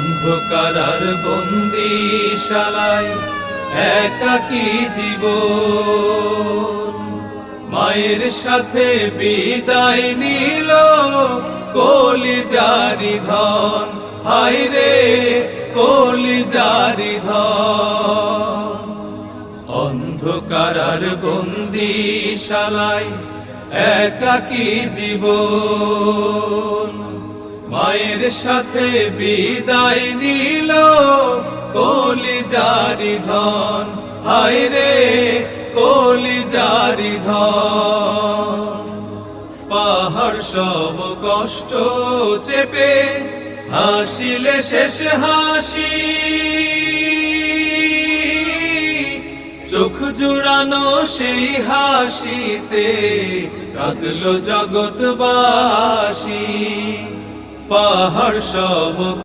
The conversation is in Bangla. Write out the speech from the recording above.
অন্ধকার বন্দিশালায় একাকী জীবন, মায়ের সাথে বিদায় নিল কলিজারি ধন। হায়রে কলিজারি ধন, অন্ধকার বন্দিশালায় একাকী জীবন, মায়ের সাথে বিদায় নিল কলিজারি ধন। হায়রে কলিজারি ধন, পাহাড় সব কষ্ট চেপে হাসিলে শেষ হাসি, চোখ জুড়ানো সেই হাসিতে কাঁদলো জগৎবাসী। পাহাড় সব